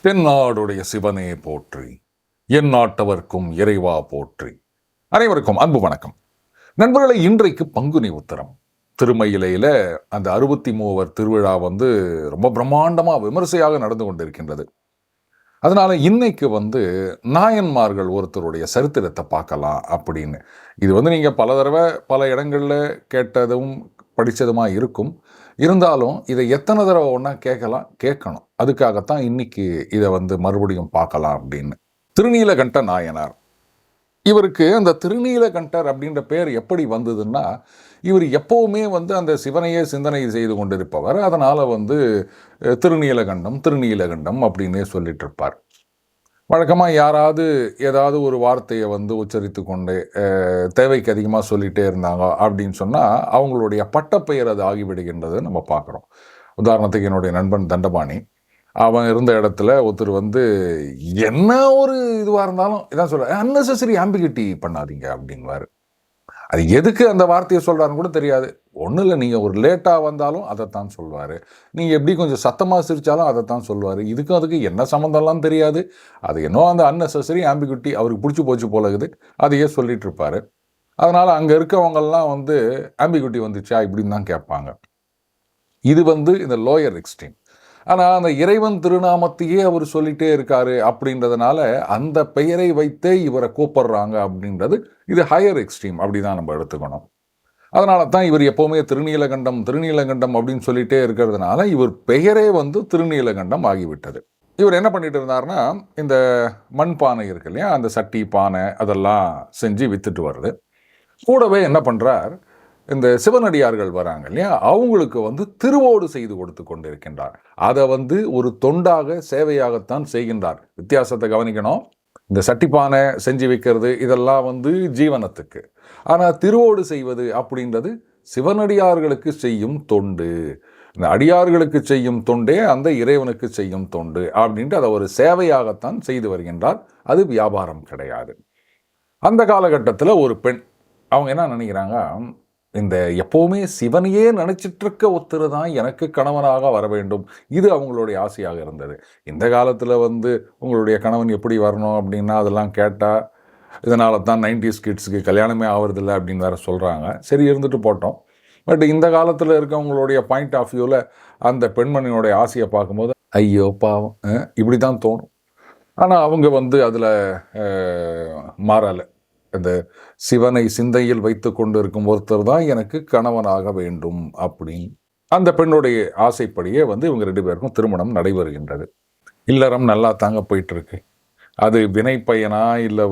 தென்னாடுடைய சிவனே போற்றி, என் நாட்டவர்க்கும் இறைவா போற்றி. அனைவருக்கும் அன்பு வணக்கம். நண்பர்களை, இன்றைக்கு பங்குனி உத்தரம். திருமயிலையில அந்த 63 திருவிழா ரொம்ப பிரம்மாண்டமா விமர்சையாக நடந்து கொண்டிருக்கின்றது. அதனால இன்னைக்கு நாயன்மார்கள் ஒருத்தருடைய சரித்திரத்தை பார்க்கலாம் அப்படின்னு. இது நீங்க பல தடவை பல இடங்கள்ல கேட்டதும் படித்ததுமா இருக்கும். இருந்தாலும் இதை எத்தனை தடவை ஒன்றா கேட்கணும். அதுக்காகத்தான் இன்னைக்கு இதை மறுபடியும் பார்க்கலாம் அப்படின்னு. திருநீலகண்ட நாயனார், இவருக்கு அந்த திருநீலகண்டர் அப்படின்ற பேர் எப்படி வந்ததுன்னா, இவர் எப்போவுமே அந்த சிவனையே சிந்தனை செய்து கொண்டிருப்பவர். அதனால் திருநீலகண்டம் திருநீலகண்டம் அப்படின்னே சொல்லிட்டு இருப்பார். வழக்கமாக யாராவது ஏதாவது ஒரு வார்த்தையை உச்சரித்து கொண்டே தேவைக்கு அதிகமாக சொல்லிகிட்டே இருந்தாங்க அப்படின்னு சொன்னால் அவங்களுடைய பட்டப்பெயர் அது ஆகிவிடுகின்றது நம்ம பார்க்குறோம். உதாரணத்துக்கு என்னுடைய நண்பன் தண்டபாணி, அவன் இருந்த இடத்துல ஒருத்தர் என்ன ஒரு இதுவாக இருந்தாலும் இதான் சொல்ற, அன்னெசரி ஆம்பிகிட்டி பண்ணாதீங்க அப்படின்வார். அது எதுக்கு அந்த வார்த்தையை சொல்கிறான்னு கூட தெரியாது. ஒன்றும் இல்லை, நீங்கள் ஒரு லேட்டாக வந்தாலும் அதைத்தான் சொல்வார். நீங்கள் எப்படி கொஞ்சம் சத்தமாக சிரித்தாலும் அதைத்தான் சொல்வார். அதுக்கு என்ன சம்மந்தம்லாம் தெரியாது. அது என்னோ அந்த அன்னெசரி ஆம்பிகிட்டி அவருக்கு பிடிச்சி போச்சு போலகுது, அதையே சொல்லிட்டு இருப்பார். அதனால் அங்கே இருக்கவங்கெல்லாம் ஆம்பிகிட்டி வந்துச்சா இப்படின்னு தான் கேட்பாங்க. இது இந்த லோயர் எக்ஸ்ட்ரீம். ஆனால் அந்த இறைவன் திருநாமத்தையே அவர் சொல்லிகிட்டே இருக்காரு அப்படின்றதுனால அந்த பெயரை வைத்தே இவரை கூப்பிடுறாங்க அப்படின்றது இது ஹையர் எக்ஸ்ட்ரீம். அப்படி தான் நம்ம எடுத்துக்கணும். அதனால தான் இவர் எப்போவுமே திருநீலகண்டம் திருநீலகண்டம் அப்படின்னு சொல்லிகிட்டே இருக்கிறதுனால இவர் பெயரே திருநீலகண்டம் ஆகிவிட்டது. இவர் என்ன பண்ணிட்டு இருந்தார்னா, இந்த மண்பானை இருக்கு இல்லையா, அந்த சட்டி பானை அதெல்லாம் செஞ்சு வித்துட்டு வருது. கூடவே என்ன பண்ணுறார், இந்த சிவனடியார்கள் வராங்க இல்லையா, அவங்களுக்கு திருவோடு செய்து கொடுத்து கொண்டிருக்கின்றார். அதை ஒரு தொண்டாக சேவையாகத்தான் செய்கின்றார். வித்தியாசத்தை கவனிக்கணும். இந்த சட்டிப்பானை செஞ்சு வைக்கிறது இதெல்லாம் ஜீவனத்துக்கு. ஆனால் திருவோடு செய்வது அப்படின்றது சிவனடியார்களுக்கு செய்யும் தொண்டு. இந்த அடியார்களுக்கு செய்யும் தொண்டே அந்த இறைவனுக்கு செய்யும் தொண்டு அப்படின்ட்டு அதை ஒரு சேவையாகத்தான் செய்து வருகின்றார். அது வியாபாரம் கிடையாது. அந்த காலகட்டத்தில் ஒரு பெண், அவங்க என்ன நினைக்கிறாங்க, இந்த எப்போவுமே சிவனையே நினச்சிட்டு இருக்க ஒருத்தர் தான் எனக்கு கணவனாக வர வேண்டும். இது அவங்களுடைய ஆசையாக இருந்தது. இந்த காலத்தில் உங்களுடைய கணவன் எப்படி வரணும் அப்படின்னா அதெல்லாம் கேட்டால் இதனால தான் 90s கிட்ஸுக்கு கல்யாணமே ஆகிறதில்லை அப்படின்னு வேறு சொல்கிறாங்க. சரி, இருந்துட்டு போட்டோம். பட் இந்த காலத்தில் இருக்கவங்களுடைய பாயிண்ட் ஆஃப் வியூவில் அந்த பெண்மணியோடைய ஆசையை பார்க்கும்போது ஐயோ பாவம் இப்படி தான் தோணும். ஆனால் அவங்க அதில் மாறலை. இந்த சிவனை சிந்தையில் வைத்து கொண்டு இருக்கும் ஒருத்தர் தான் எனக்கு கணவனாக வேண்டும் அப்படின்னு அந்த பெண்ணுடைய ஆசைப்படியே இவங்க 2 பேருக்கும் திருமணம் நடைபெறுகின்றது. இல்லறம் நல்லா தாங்க போயிட்டு இருக்கு. அது வினை பையனா இல்லை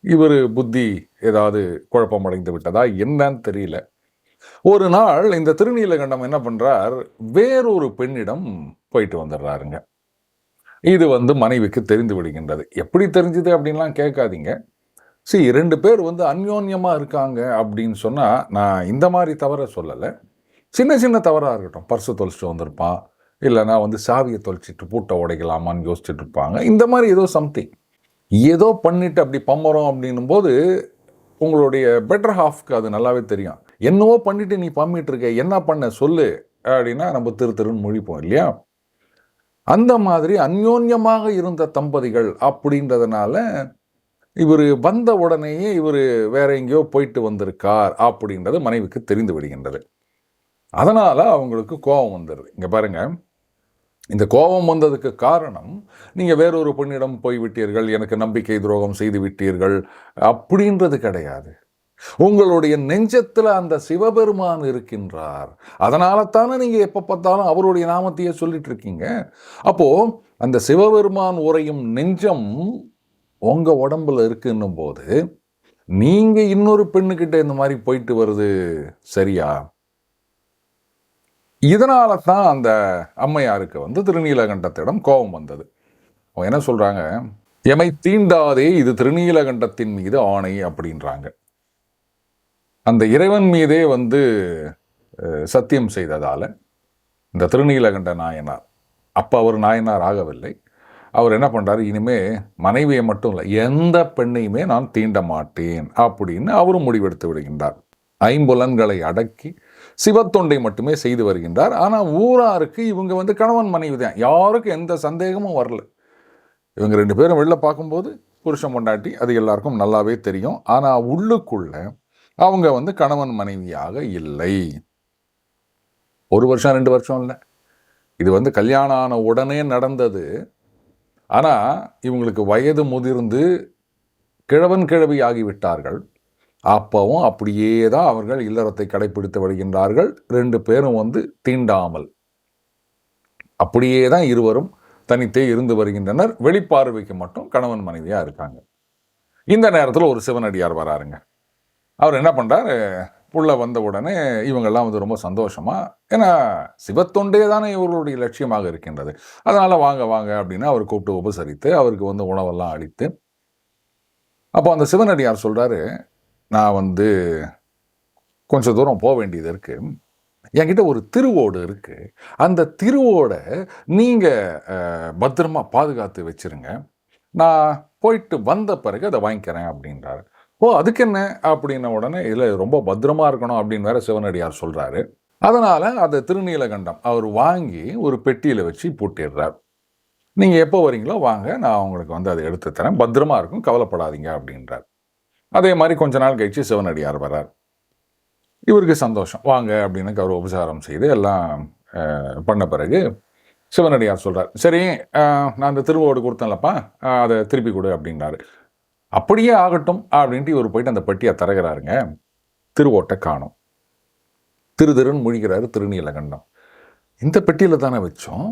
இவர் புத்தி ஏதாவது குழப்பமடைந்து விட்டதா என்னன்னு தெரியல. ஒரு நாள் இந்த திருநீலகண்டம் என்ன பண்றார், வேறொரு பெண்ணிடம் போயிட்டு வந்துடுறாருங்க. இது மனைவிக்கு தெரிந்து விடுகின்றது. எப்படி தெரிஞ்சுது அப்படின்லாம் கேட்காதீங்க. 2 பேர் அந்யோன்யமாக இருக்காங்க அப்படின்னு சொன்னால் நான் இந்த மாதிரி தவறை சொல்லலை. சின்ன சின்ன தவறாக இருக்கட்டும், பர்ஸு தொலைச்சிட்டு வந்திருப்பான், இல்லைனா சாவியை தொலைச்சிட்டு பூட்டை உடைக்கலாமான்னு யோசிச்சுட்டு இருப்பாங்க. இந்த மாதிரி ஏதோ சம்திங் ஏதோ பண்ணிட்டு அப்படி பம்புறோம் அப்படின்னும் போது உங்களுடைய பெட்டர் ஹாஃப்க்கு அது நல்லாவே தெரியும். என்னவோ பண்ணிட்டு நீ பம்மிட்டு இருக்க, என்ன பண்ண சொல்லு அப்படின்னா நம்ம திருன்னு முழிப்போம் இல்லையா. அந்த மாதிரி அந்யோன்யமாக இருந்த தம்பதிகள் அப்படின்றதுனால இவர் வந்த உடனேயே இவர் வேற எங்கேயோ போயிட்டு வந்திருக்கார் அப்படின்றது மனைவிக்கு தெரிந்து விடுகின்றது. அதனால அவங்களுக்கு கோபம் வந்துடுது. இங்க பாருங்க, இந்த கோபம் வந்ததுக்கு காரணம் நீங்கள் வேறொரு பெண்ணிடம் போய்விட்டீர்கள், எனக்கு நம்பிக்கை துரோகம் செய்து விட்டீர்கள் அப்படின்றது கிடையாது. உங்களுடைய நெஞ்சத்தில் அந்த சிவபெருமான் இருக்கின்றார். அதனால தானே நீங்கள் எப்போ பார்த்தாலும் அவருடைய நாமத்தையே சொல்லிட்டு இருக்கீங்க. அப்போ அந்த சிவபெருமான் உரையும் நெஞ்சம் உங்கள் உடம்புல இருக்குன்னும் போது நீங்கள் இன்னொரு பெண்ணுக்கிட்ட இந்த மாதிரி போயிட்டு வருது சரியா? இதனால தான் அந்த அம்மையாருக்கு திருநீலகண்டத்திடம் கோபம் வந்தது. அவங்க என்ன சொல்கிறாங்க, எமை தீண்டாதே இது திருநீலகண்டத்தின் மீது ஆணை அப்படின்றாங்க. அந்த இறைவன் மீதே சத்தியம் செய்ததால் இந்த திருநீலகண்ட நாயனார், அப்போ அவர் நாயனார் ஆகவில்லை, அவர் என்ன பண்ணுறாரு, இனிமே மனைவியை மட்டும் இல்லை எந்த பெண்ணையுமே நான் தீண்ட மாட்டேன் அப்படின்னு அவரும் முடிவெடுத்து விடுகின்றார். 5 புலன்களை அடக்கி சிவத்தொண்டை மட்டுமே செய்து வருகின்றார். ஆனால் ஊராருக்கு இவங்க வந்து கணவன் மனைவி தான், யாருக்கும் எந்த சந்தேகமும் வரல. இவங்க 2 பேரும் வெளில பார்க்கும்போது புருஷன் பொண்டாட்டி, அது எல்லாருக்கும் நல்லாவே தெரியும். ஆனால் உள்ளுக்குள்ள அவங்க வந்து கணவன் மனைவியாக இல்லை. 1 வருஷம் 2 வருஷம் இல்லை, இது வந்து கல்யாணம் ஆன உடனே நடந்தது. ஆனால் இவங்களுக்கு வயது முதிர்ந்து கிழவன் கிழவி ஆகிவிட்டார்கள். அப்பவும் அப்படியே தான் அவர்கள் இல்லறத்தை கடைபிடித்து வருகின்றார்கள். 2 பேரும் வந்து தீண்டாமல் அப்படியே தான் இருவரும் தனித்தே இருந்து வருகின்றனர். வெளிப்பார்வைக்கு மட்டும் கணவன் மனைவியா இருக்காங்க. இந்த நேரத்தில் ஒரு சிவனடியார் வராருங்க. அவர் என்ன பண்றாரு, உள்ள வந்த உடனே இவங்கெல்லாம் வந்து ரொம்ப சந்தோஷமா, ஏன்னா சிவத்தொண்டே தானே இவர்களுடைய லட்சியமாக இருக்கின்றது, அதனால வாங்க வாங்க அப்படின்னு அவர் கூப்பிட்டு உபசரித்து அவருக்கு வந்து உணவெல்லாம் அளித்து, அப்போ அந்த சிவனடியார் சொல்றாரு, நான் வந்து கொஞ்சம் தூரம் போக வேண்டியது இருக்கு, என்கிட்ட ஒரு திருவோடு இருக்கு, அந்த திருவோடை நீங்க பத்திரமா பாதுகாத்து வச்சிருங்க, நான் போயிட்டு வந்த பிறகு அதை வாங்கிக்கிறேன் அப்படின்றாரு. ஓ, அதுக்கு என்ன அப்படின்ன உடனே இல்லை ரொம்ப பத்திரமா இருக்கணும் அப்படின்னு வேற சிவனடியார் சொல்றாரு. அதனால அதை திருநீலகண்டம் அவர் வாங்கி ஒரு பெட்டியில வச்சு பூட்டிடுறார். நீங்க எப்போ வரீங்களோ வாங்க, நான் உங்களுக்கு வந்து அதை எடுத்து தரேன், பத்திரமா இருக்கும், கவலைப்படாதீங்க அப்படின்றார். அதே மாதிரி கொஞ்ச நாள் கழிச்சு சிவனடியார் வர்றார். இவருக்கு சந்தோஷம், வாங்க அப்படின்னு அவர் உபசாரம் செய்து எல்லாம் பண்ண பிறகு சிவனடியார் சொல்றார், சரி நான் அந்த திருவோடு கொடுத்தேன்லப்பா, அதை திருப்பி கொடு அப்படின்றாரு. அப்படியே ஆகட்டும் அப்படின்ட்டு இவர் போயிட்டு அந்த பெட்டியை திறகிறாருங்க. திருவோட்டை காணும். திருன்னு முழிக்கிறாரு திருநீலகண்டம். இந்த பெட்டியில தானே வச்சோம்,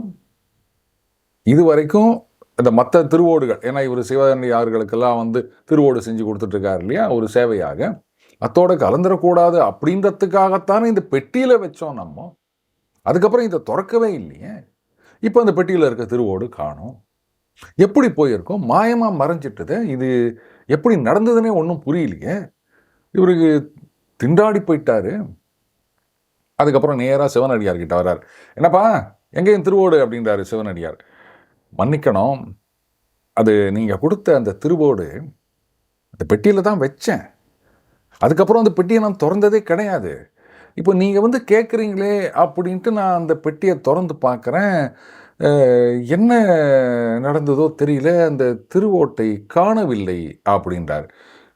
இது வரைக்கும் இந்த மற்ற திருவோடுகள், ஏன்னா இவர் சிவனடியார்களுக்கெல்லாம் வந்து திருவோடு செஞ்சு கொடுத்துட்டு இருக்காரு இல்லையா, ஒரு சேவையாக, அத்தோட கலந்துடக்கூடாது அப்படின்றதுக்காகத்தானே இந்த பெட்டியில வச்சோம் நம்ம, அதுக்கப்புறம் இதை திறக்கவே இல்லையே, இப்போ அந்த பெட்டியில் இருக்க திருவோடு காணும், எப்படி போயிருக்கோம், மாயமா மறைஞ்சிட்டது, இது எப்படி நடந்ததுன்னே ஒன்றும் புரியலையே, இவருக்கு திண்டாடி போயிட்டாரு. அதுக்கப்புறம் நேராக சிவனடியார் கிட்ட வர்றார். என்னப்பா எங்கேயும் திருவோடு அப்படின்றாரு சிவனடியார். மன்னிக்கணும், அது நீங்கள் கொடுத்த அந்த திருவோடு அந்த பெட்டியில் தான் வச்சேன், அதுக்கப்புறம் அந்த பெட்டியை நான் திறந்ததே கிடையாது, இப்போ நீங்கள் வந்து கேட்குறீங்களே அப்படின்ட்டு நான் அந்த பெட்டியை திறந்து பார்க்குறேன், என்ன நடந்ததோ தெரியல, அந்த திருவோட்டை காணவில்லை அப்படின்றார்.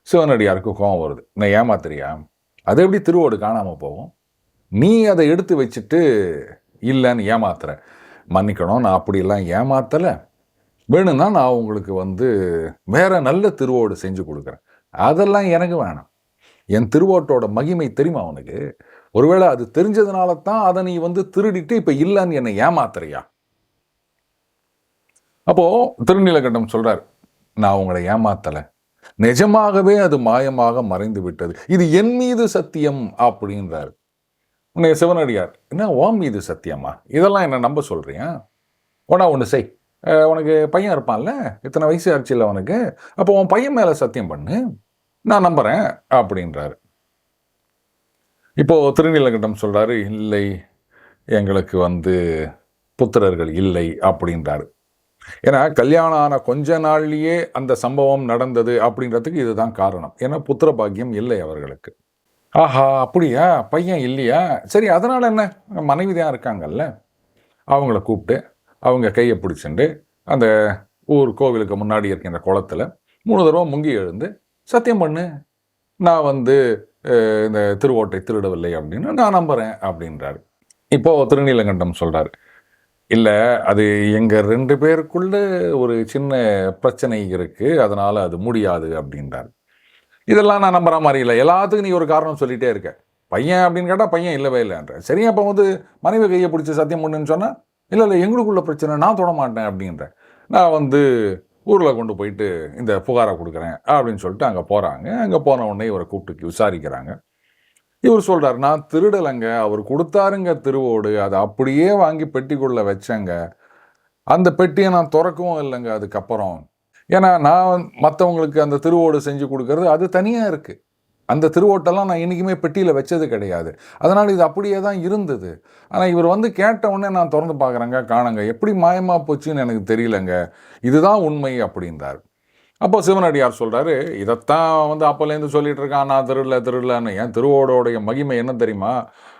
சிவனடியாருக்கு கோபம் வருது, நான் ஏமாத்துறியா, அது எப்படி திருவோடு காணாமல் போகும், நீ அதை எடுத்து வச்சுட்டு இல்லைன்னு ஏமாத்துற. மன்னிக்கணும், நான் அப்படியெல்லாம் ஏமாத்தலை, வேணும்னா நான் உங்களுக்கு வந்து வேற நல்ல திருவோடு செஞ்சு கொடுக்குறேன், அதெல்லாம் எனக்கு வேணாம், என் திருவோட்டோட மகிமை தெரியுமா உனக்கு, ஒருவேளை அது தெரிஞ்சதுனால தான் அதை நீ வந்து திருடிட்டு இப்போ இல்லைன்னு என்னை ஏமாத்துறியா. அப்போ திருநீலகண்டம் சொல்றார், நான் உங்களை ஏமாத்தலை, நிஜமாகவே அது மாயமாக மறைந்து விட்டது, இது என் மீது சத்தியம் அப்படின்றார். உன்னை சிவனடியார், என்ன ஓம் மீது சத்தியமா, இதெல்லாம் என்ன நம்ப சொல்றியா, உடனே ஒன்று செய், உனக்கு பையன் இருப்பான்ல, இத்தனை வயசு ஆச்சு இல்லை உனக்கு, அப்போ உன் பையன் மேலே சத்தியம் பண்ணு, நான் நம்புறேன் அப்படின்றாரு. இப்போ திருநீலகண்டம் சொல்றாரு, இல்லை எங்களுக்கு வந்து புத்திரர்கள் இல்லை அப்படின்றாரு. ஏன்னா கல்யாணம் ஆன கொஞ்ச நாள்லயே அந்த சம்பவம் நடந்தது அப்படின்றதுக்கு இதுதான் காரணம். ஏன்னா புத்திர பாக்கியம் இல்லை அவர்களுக்கு. ஆஹா, அப்படியா, பையன் இல்லையா, சரி அதனால என்ன, மனைவி தான் இருக்காங்கல்ல, அவங்கள கூப்பிட்டு அவங்க கையை பிடிச்சிட்டு அந்த ஊர் கோவிலுக்கு முன்னாடி இருக்கின்ற குளத்துல 3 தடவை முங்கி எழுந்து சத்தியம் பண்ணு, நான் வந்து இந்த திருவோட்டை திருடவில்லை அப்படின்னு நான் நம்புறேன் அப்படின்றாரு. இப்போ திருநீலகண்டம் சொல்றாரு, இல்லை அது எங்கள் 2 பேருக்குள்ள ஒரு சின்ன பிரச்சனை இருக்கு, அதனால அது முடியாது அப்படின்றார். இதெல்லாம் நான் நம்புற மாதிரி இல்லை, எல்லாத்துக்கும் நீ ஒரு காரணம் சொல்லிட்டே இருக்க, பையன் அப்படின்னு கேட்டால் பையன் இல்லவே இல்லைன்ற, சரி அப்போ வந்து மனைவி கையை பிடிச்சி சத்தியம் பண்ணுன்னு சொன்னால், இல்லை இல்லை எங்களுக்குள்ள பிரச்சனை, நான் தொட மாட்டேன் அப்படின்றேன், நான் வந்து ஊரில் கொண்டு போயிட்டு இந்த புகாரை கொடுக்குறேன் அப்படின்னு சொல்லிட்டு அங்கே போகிறாங்க. அங்கே போன உடனே இவரை கூப்பிட்டு விசாரிக்கிறாங்க. இவர் சொல்றாரு, நான் திருடலைங்க, அவர் கொடுத்தாருங்க திருவோடு, அதை அப்படியே வாங்கி பெட்டிக்குள்ள வச்சேங்க, அந்த பெட்டியை நான் திறக்கவும் இல்லைங்க அதுக்கப்புறம், ஏன்னா நான் மற்றவங்களுக்கு அந்த திருவோடு செஞ்சு கொடுக்கறது அது தனியாக இருக்கு, அந்த திருவோட்டெல்லாம் நான் என்றைக்குமே பெட்டியில் வச்சது கிடையாது, அதனால் இது அப்படியே தான் இருந்தது, ஆனால் இவர் வந்து கேட்ட உடனே நான் திறந்து பார்க்குறேங்க, காணுங்க, எப்படி மாயமாக போச்சுன்னு எனக்கு தெரியலங்க, இதுதான் உண்மை அப்படின்றார். அப்போ சிவனடியார் சொல்றாரு, இதைத்தான் வந்து அப்போலேருந்து சொல்லிட்டு இருக்கான், நான் திருடலன்னு. என் திருவோடோடைய மகிமை என்ன தெரியுமா,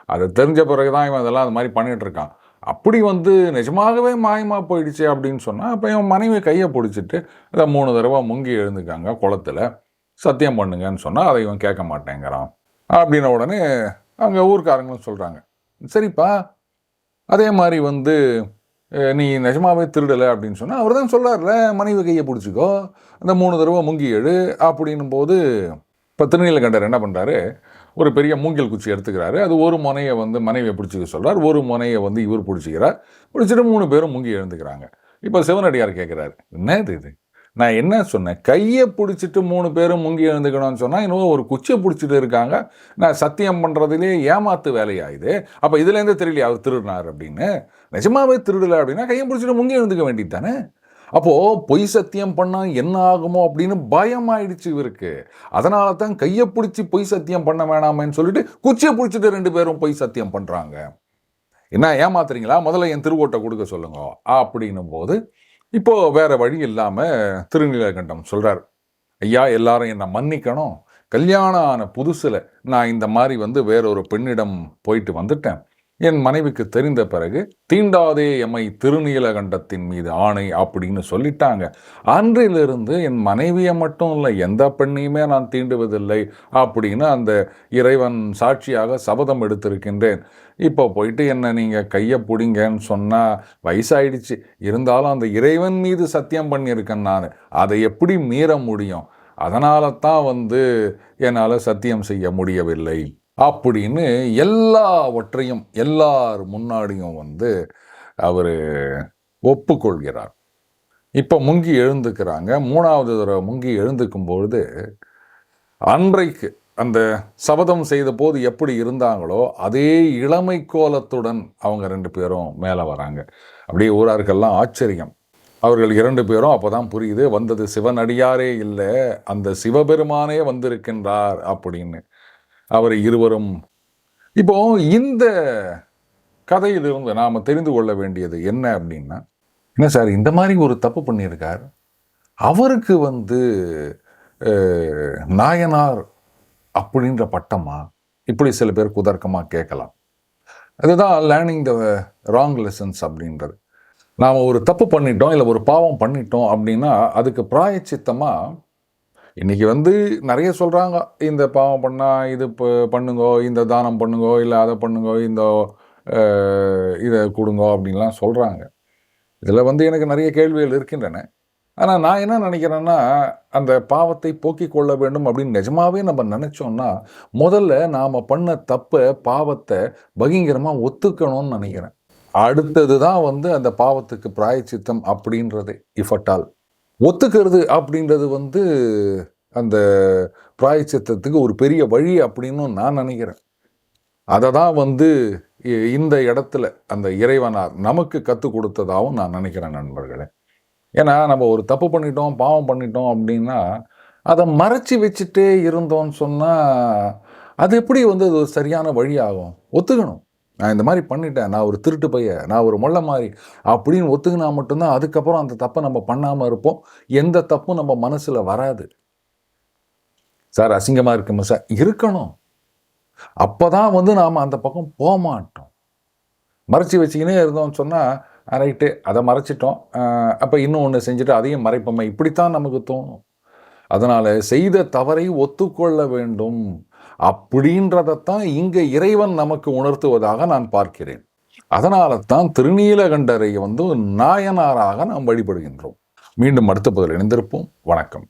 அது தெரிஞ்ச பிறகுதான் இவன் அதெல்லாம் அது மாதிரி பண்ணிட்டு இருக்கான். அப்படி வந்து நிஜமாகவே மாயமா போயிடுச்சு அப்படின்னு சொன்னா, அப்ப இவன் மனைவி கையை பிடிச்சிட்டு இதை 3 தடவை முங்கி எழுந்துக்காங்க குளத்துல, சத்தியம் பண்ணுங்கன்னு சொன்னா அதை இவன் கேட்க மாட்டேங்கிறான் அப்படின்ன உடனே அங்க ஊர்க்காரங்களும் சொல்றாங்க, சரிப்பா அதே மாதிரி வந்து நீ நிஜமாவே திருடலை அப்படின்னு சொன்னா, அவர் தான் சொல்றாருல மனைவி கையை பிடிச்சிக்கோ, அந்த 3 தடவை முங்கி எழு அப்படின்னும் போது இப்போ திருநீலகண்டர் என்ன பண்றாரு, ஒரு பெரிய மூங்கில் குச்சி எடுத்துக்கிறாரு. அது ஒரு முனையை வந்து மனைவியை பிடிச்சிக்க சொல்றார், ஒரு முனையை வந்து இவர் பிடிச்சிக்கிறார். பிடிச்சிட்டு 3 பேரும் முங்கி எழுந்துக்கிறாங்க. இப்போ சிவனடியார் கேட்கிறாரு, என்னது இது, நான் என்ன சொன்னேன், கையை பிடிச்சிட்டு 3 பேரும் முங்கி எழுந்துக்கணும்னு சொன்னா, இன்னும் ஒரு குச்சியை பிடிச்சிட்டு இருக்காங்க, நான் சத்தியம் பண்றதுலேயே ஏமாத்து வேலையாயுது, அப்ப இதுல இருந்து தெரியலையா அவர் திருடினார் அப்படின்னு. நிஜமாவே திருடலை அப்படின்னா கையை பிடிச்சிட்டு முங்கி எழுந்துக்க வேண்டியது தானே. அப்போ பொய் சத்தியம் பண்ணா என்ன ஆகுமோ அப்படின்னு பயம் ஆயிடுச்சு இவருக்கு. அதனால தான் கையை பிடிச்சி பொய் சத்தியம் பண்ண வேணாமேன்னு சொல்லிட்டு குச்சியை பிடிச்சிட்டு 2 பேரும் பொய் சத்தியம் பண்றாங்க. என்ன ஏமாத்துறீங்களா, முதல்ல என் திருவோட்டை கொடுக்க சொல்லுங்க அப்படின்னும் போது இப்போ வேற வழி இல்லாம திருநீலகண்டம் சொல்றார், ஐயா எல்லாரும் என்னை மன்னிக்கணும், கல்யாணம் ஆன புதுசுல நான் இந்த மாதிரி வந்து வேறொரு பெண்ணிடம் போயிட்டு வந்துட்டேன். என் மனைவிக்கு தெரிந்த பிறகு தீண்டாதே எம்மை திருநீலகண்டத்தின் மீது ஆணை அப்படின்னு சொல்லிட்டாங்க. அன்றிலிருந்து என் மனைவியை மட்டும் இல்லை எந்த பெண்ணையுமே நான் தீண்டுவதில்லை அப்படின்னு அந்த இறைவன் சாட்சியாக சபதம் எடுத்திருக்கின்றேன். இப்போ போயிட்டு என்ன நீங்கள் கையை பிடிங்கன்னு சொன்னால் வயசாயிடுச்சு, இருந்தாலும் அந்த இறைவன் மீது சத்தியம் பண்ணியிருக்கேன் நான், அதை எப்படி மீற முடியும், அதனால தான் வந்து என்னால் சத்தியம் செய்ய முடியவில்லை அப்படின்னு எல்லாவற்றையும் எல்லார் முன்னாடியும் வந்து அவர் ஒப்புக்கொள்கிறார். இப்போ முங்கி எழுந்துக்கிறாங்க. 3வது தடவை முங்கி எழுந்துக்கும் பொழுது அன்றைக்கு அந்த சபதம் செய்த போது எப்படி இருந்தாங்களோ அதே இளமை கோலத்துடன் அவங்க 2 பேரும் மேலே வராங்க. அப்படியே ஊரார்கள்லாம் ஆச்சரியம். அவர்கள் 2 பேரும் அப்போதான் புரியுது, வந்தது சிவனடியாரே இல்லை, அந்த சிவபெருமானே வந்திருக்கின்றார் அப்படின்னு. அவர் இருவரும் இப்போ இந்த கதையிலிருந்து நாம தெரிந்து கொள்ள வேண்டியது என்ன அப்படின்னா, என்ன சார் இந்த மாதிரி ஒரு தப்பு பண்ணியிருக்கார், அவருக்கு வந்து நாயனார் அப்படின்ற பட்டமா, இப்படி சில பேர் குதர்க்கமா கேட்கலாம். அதுதான் லேர்னிங் த ராங் லெசன்ஸ் அப்படின்றது. நாம் ஒரு தப்பு பண்ணிட்டோம் இல்லை ஒரு பாவம் பண்ணிட்டோம் அப்படின்னா அதுக்கு பிராயச்சித்தமா இன்றைக்கி வந்து நிறைய சொல்கிறாங்க, இந்த பாவம் பண்ணால் இது பண்ணுங்கோ, இந்த தானம் பண்ணுங்கோ, இல்லை அதை பண்ணுங்கோ, இந்த இதை கொடுங்கோ அப்படின்லாம் சொல்கிறாங்க. இதில் வந்து எனக்கு நிறைய கேள்விகள் இருக்கின்றன. ஆனால் நான் என்ன நினைக்கிறேன்னா, அந்த பாவத்தை போக்கிக் கொள்ள வேண்டும் அப்படின்னு நிஜமாவே நம்ம நினச்சோன்னா முதல்ல நாம் பண்ண தப்பை பாவத்தை பகிங்கரமாக ஒத்துக்கணும்னு நினைக்கிறேன். அடுத்தது தான் வந்து அந்த பாவத்துக்கு பிராயச்சித்தம் அப்படின்றது. இஃபட்டால் ஒத்துக்கிறது அப்படின்றது வந்து அந்த பிராயச்சித்தத்துக்கு ஒரு பெரிய வழி அப்படின்னு நான் நினைக்கிறேன். அதை தான் வந்து இந்த இடத்துல அந்த இறைவனார் நமக்கு கற்றுக் கொடுத்ததாகவும் நான் நினைக்கிறேன் நண்பர்களே. ஏன்னா நம்ம ஒரு தப்பு பண்ணிட்டோம், பாவம் பண்ணிட்டோம் அப்படின்னா அதை மறைச்சி வச்சுட்டே இருந்தோம்னு சொன்னால் அது எப்படி வந்து அது ஒரு சரியான வழி ஆகும்? ஒத்துக்கணும், நான் இந்த மாதிரி பண்ணிட்டேன், நான் ஒரு திருட்டு பைய, நான் ஒரு மொள்ள மாதிரி அப்படின்னு ஒத்துக்கினா மட்டும்தான் அதுக்கப்புறம் அந்த தப்பை நம்ம பண்ணாமல் இருப்போம். எந்த தப்பும் நம்ம மனசில் வராது. சார் அசிங்கமாக இருக்குமா சார், இருக்கணும், அப்போ தான் வந்து நாம் அந்த பக்கம் போக மாட்டோம். மறைச்சி வச்சுக்கினே இருந்தோம்னு சொன்னால் ரைட்டு அதை மறைச்சிட்டோம், அப்போ இன்னும் ஒன்று செஞ்சுட்டு அதையும் மறைப்போமே, இப்படித்தான் நமக்கு தோணும். அதனால் செய்த தவறை ஒத்துக்கொள்ள வேண்டும் அப்படின்றதைத்தான் இங்கே இறைவன் நமக்கு உணர்த்துவதாக நான் பார்க்கிறேன். அதனால தான் திருநீலகண்டரை வந்து நாயனாராக நாம் வழிபடுகின்றோம். மீண்டும் அடுத்த பதில் இணைந்திருப்போம். வணக்கம்.